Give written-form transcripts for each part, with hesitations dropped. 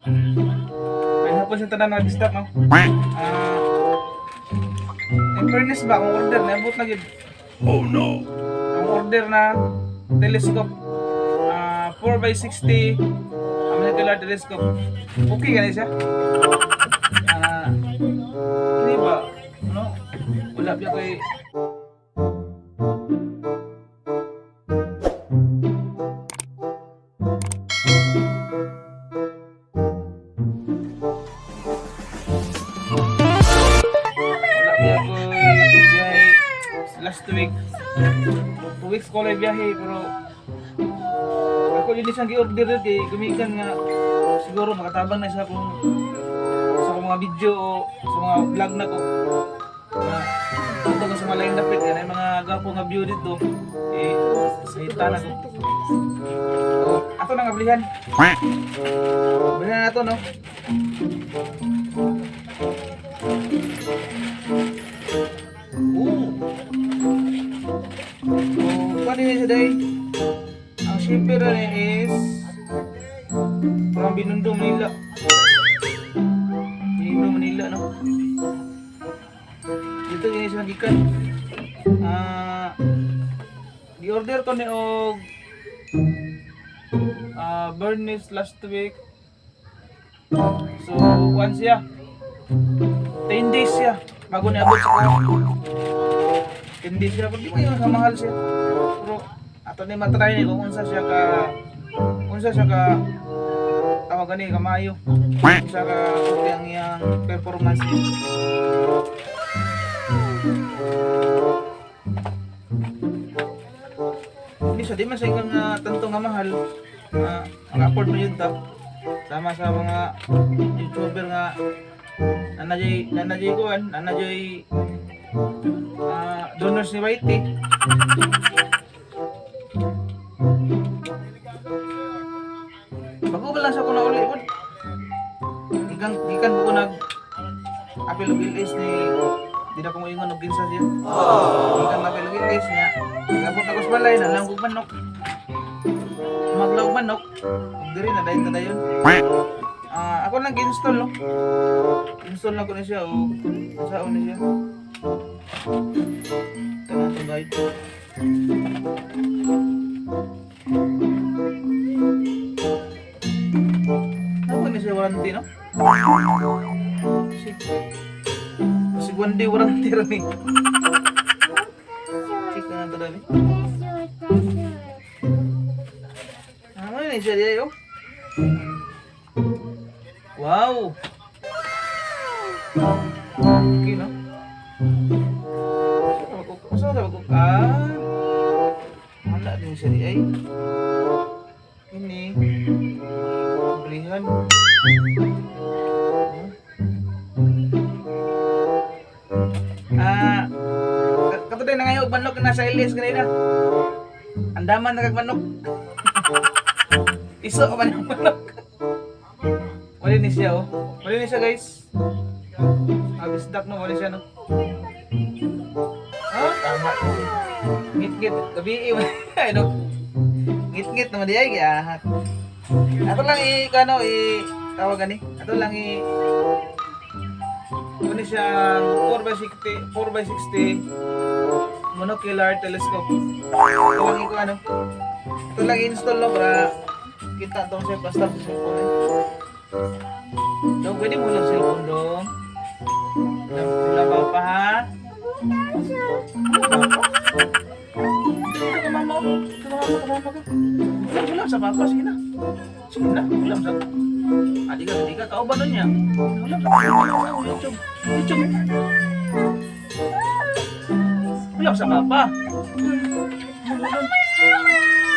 May hapon siyang tanan na distak, no? In fairness ba, ang order na, abot na gid. Oh no! Ang order na telescope, 4x60, molecular telescope. Okay ka na siya? Hindi ba, ano? Wala biya kay... Last week 2 weeks ko lang biyahe pero ako yun isang gi-order kay gumikan nga siguro makatabang na siya kung sa mga video o sa mga vlog na ko ito sa malayong dapit yan ay mga gapo nga view dito sa hita na ko ato na nga bilihan na ito no Kung ini today, ang shipper na is from Binondo, Manila. Binondo, Manila, no? Dito ini siya gikan. Di-order ko ni og Bernice last week. So, once siya. 10 days siya bago niabot sa ko. Hindi siya, pero di mo yung kamahal siya. Pero, ato ni matry ni kung unsa siya ka tawag gani kamayo. Unsa ka ang iyang performance niya. Hindi siya, di man siya ikang tanto nga mahal. Ang-afford mo yun ta. Sama sa mga YouTuber nga nanajay kuan, nanajay donors ni Whitey. Bago ba lang siya ko na uli po. Gikan ko nag apel og ilis ni di na ko moingon og ginsa siya. Gikan na apel og ilis niya. Gabot ako sa balay na lang og manok. Maglaw manok. Ug diri na dayon ta dayon. Ako lang gi-install no. Install na ko na siya o saon ni siya. Tama ito guys. Ano ni siya warranty no? Kasi 1 day warranty rin eh. Check na ito dami. Ano ni siya diya yo? Wow! Okay no? Wala din siya di ay ini belihan katuloy na ngayon manok na nasa ilis kanina andaman na kagmanok iso ka ba ng manok wala ni siya oh wala ni siya guys abisdak no wala siya no tama. Ngit-ngit, gabi ano? Ngit-ngit naman diay giahat. Ato lang tawag gani. Ato lang kuno siyang 4x60 monocular telescope. Ito lang ko ano. Ito lang install no para kita tong siya basta sa cellphone. So, pwede mo lang cellphone dong. Labaw pa ha. Ulam sa papa, sige na. Sige na, ulam sa Adi ka, kauban nun niya. Ulam sa papa, YouTube. Ulam sa papa.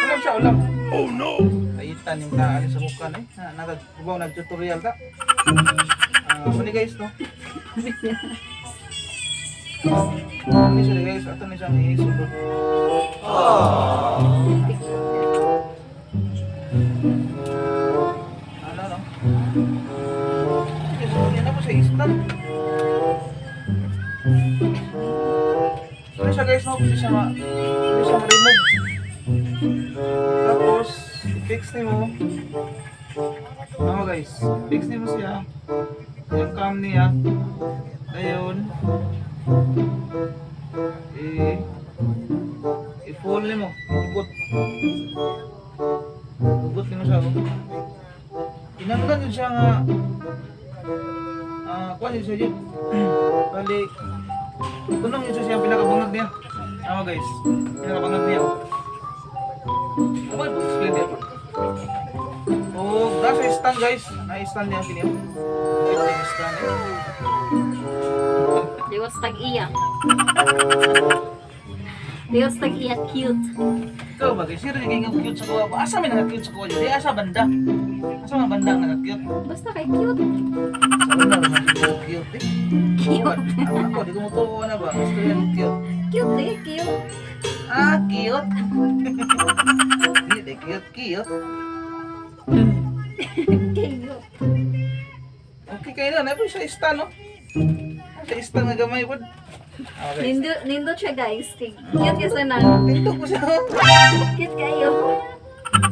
Ulam siya, ulam. Oh no! Kaitan yung kaan sa mukha na eh. Nagkubaw nag-tutorial ka. Muli guys, no? Ini sudah guys, atau nih sama ini sudah. Ano no? Yan na po sa instant. Ini siya guys, no? Ini sama remove. Tapos, fix ni mo. Ano guys, fix niyo siya. Yung cam niya. Ayun. I-full niyo mo. Ikot. Ikot niyo siya. Oh. Kinanglan yun siya nga. Kuha yun siya yun. Bali. Tunong yun siya yung pinakabangag niya. Ano guys, pinakabangag niya. Ano yung explain niya po? Oh, nasa stand guys. Na-stand niya kini. Ito yung stand eh. Liwat tag-iya. Liwat tag-iya cute. Ikaw ba guys, sino yung cute sa kuha? Asa may naka-cute sa kuha? Di asa banda. Asa mga banda ang naka-cute? Basta kay cute. Sa banda naman yung cute eh. Cute. Ako, di ko mutuwa na ba? Gusto yung cute. Cute eh, cute. Ah, cute. Hindi, cute, cute. Cute. Okay kayo na, nabi sa stand no? Sa stand na gamay po. Okay. Nindot siya guys. Cute kasi na. Tindog mo siya. Cute kayo.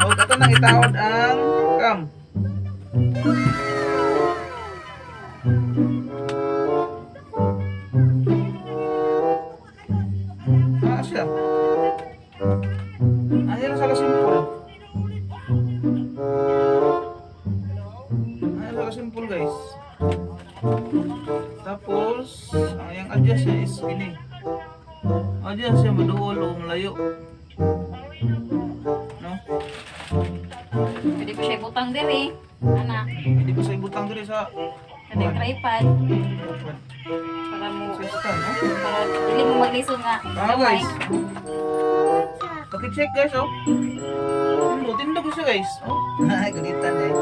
O, kato nang itawad ang cam. Siya. Ayan sa simple. Ayan sa simple guys. Tapos, ang adjust niya is ini. Adjust siya maduol o malayo. No? Pwede ko siya butang diri. Anak. Hindi pa sa ibutang diri sa Kada yung tripod. Para mo. sa stand, no? Para dili mo maglisod nga. Ah guys. Paki-check guys, oh. Tindog siya guys. Oh. Ay, galitan eh.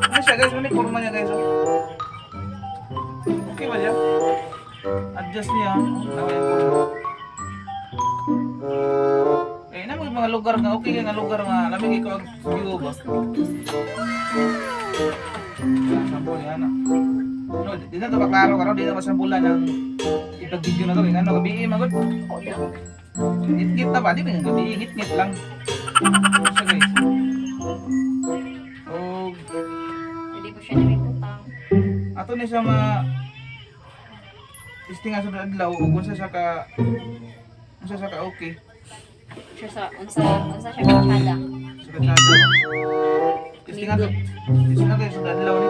Ano siya guys, ano yung forma niya guys, oh. Okay ba siya? Adjust niya. Tama yung forma. Eh, na mga lugar nga, okay nga lugar nga. Lamig ikaw ang view ba? Sampol yan, ah. No, di na ito paklaro karon, di na masampulan ng ipag-video na ito. Ano, gabi magod. Ngit-ngit na ba? Di ba yung gabi? Ngit-ngit lang. Siya guys. Oh, Pwede ko siya diri butang. ato ni siya ma testing sa adlaw ug unsa siya ka okay. Siya sa unsa siya kachada. Sa katsada. Testing ato. Testing natin sa adlaw ni.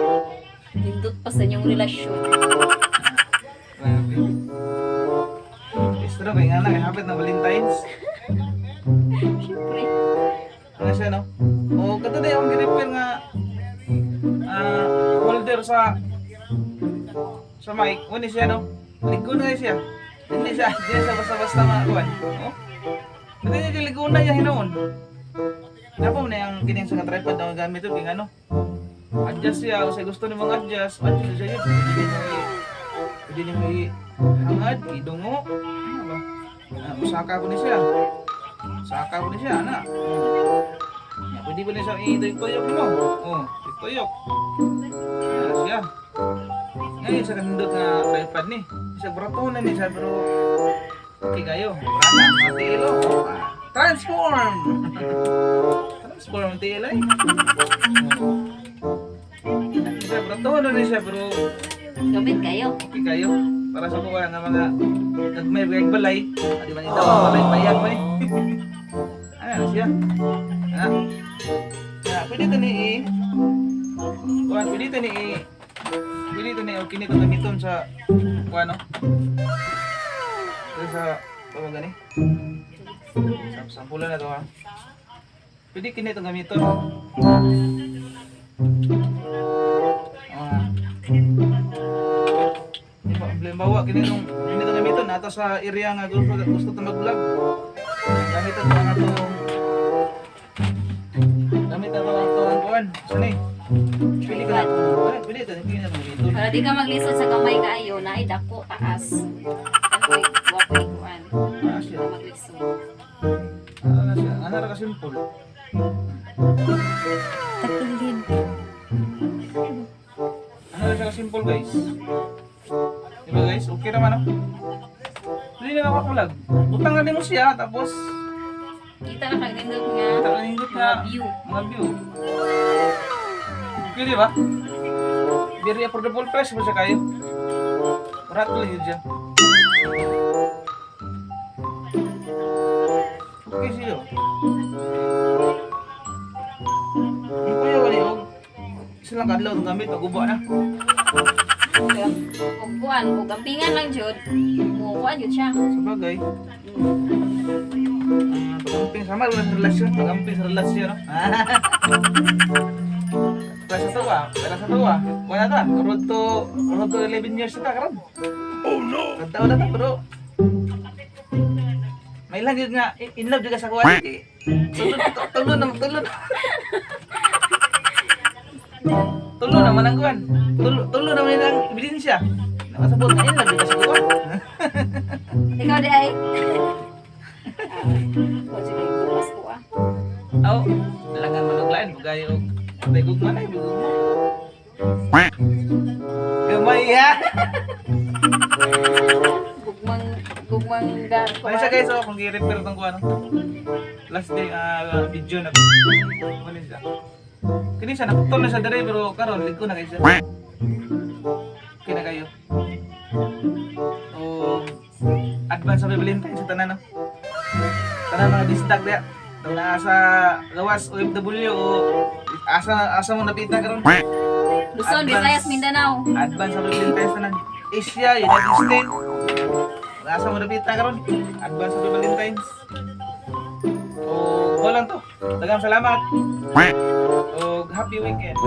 Nindot pa sa inyong relasyon. Grabe. Extra ba yung anak, habit na Valentine's. Siyempre. Ano siya, no? O, kato na yung repair nga holder sa mic. Ano siya, no? Ligo na siya. Hindi siya basta-basta mga kuwan. Oh? Hindi niya ligo na niya hinoon. Napam na yung kining sa tripod na gamit ito, ano? Adjust siya, kasi gusto ni mga adjust siya yun. Pwede niyo hangad, idungo. Ano ba? Usaka ko ni siya. Usaka ko ni siya, anak. Pwede ba niya siya ituyok mo? Oh, ituyok. Ayan siya. Ngayon sa kanindot nga tripod ni. Siya brato na ni siya, pero okay kayo. Rana, mati ilo. Transform! Transform ang tila eh. Siya brato na ni siya, pero Gamit kayo. okay kayo. Para sa buwan ng mga nagmay balay. Di ba nito ang balay bayan mo eh. Ayan siya. Pwede ito ni kuhan, pwede ito ni okay nito gamiton sa kuhan, no? Ito sa bawang gani. Sampulan na ito, ha. Pwede kinito gamiton. Halimbawa, kinitong gamiton nato sa area nga gusto ta mag-vlog. Gamit ito ang atong ang kuhan. Saan eh? Pili ka na. Pili ito. Pili na gamiton. Para di ka maglisod sa kamay kayo na ay dako taas. Kanoy wapoy kuan. Siya. Maglisod. Ano na siya? Ano na ka-simple? Takilin. Ano na siya ka-simple guys? Diba guys? Okay naman, no? Hindi na nakakulag. Utang na din mo siya, tapos Kita na kag nindot nga talinggot na mga view. mga view. Okay, di ba? Very affordable price mo siya kayo. Marat lang yun siya. Okay siya. Ang kuya wali og silang kadlaw ng gamit, maguba na. Kung kuan, kung gampingan lang jud, mukuha jud siya. Sabagay. Pagamping sama ulah sa relasyon, pagamping sa relasyon, no? Para sa tuwa. Wala ta, road to 11 years na karon. Oh no! Kadtaon na ta, pero may lang yun nga, in love juga sa kuwan. Tulo na. Tulo naman ang kuwan. Tulo naman ang ebidensya. Nakasabot na in love juga sa kuwan. Ikaw di ay. Ko jud ay bukas ko ah. Aw, dalangan manuglain bugayo og patay gugman ay gugman. Gamay ya. Gugmang gar ko. Ano siya guys, oh, kung i-repair itong kuha, no? Last day, video na. Ano siya? Kini siya, naputol na siya dere, pero karon liko na kayo siya. Okay na kayo. O, advance sa Valentine sa tanan, no? Tanan mga disdag diya. Na sa gawas OFW o asa mo napita karon. Luzon, Visayas, Mindanao. Advance sa Valentine sa tanan. Asia, United States. Nasa mo napita karon. Advance sa Valentine's. O, walang to. Daghang salamat. O, happy weekend.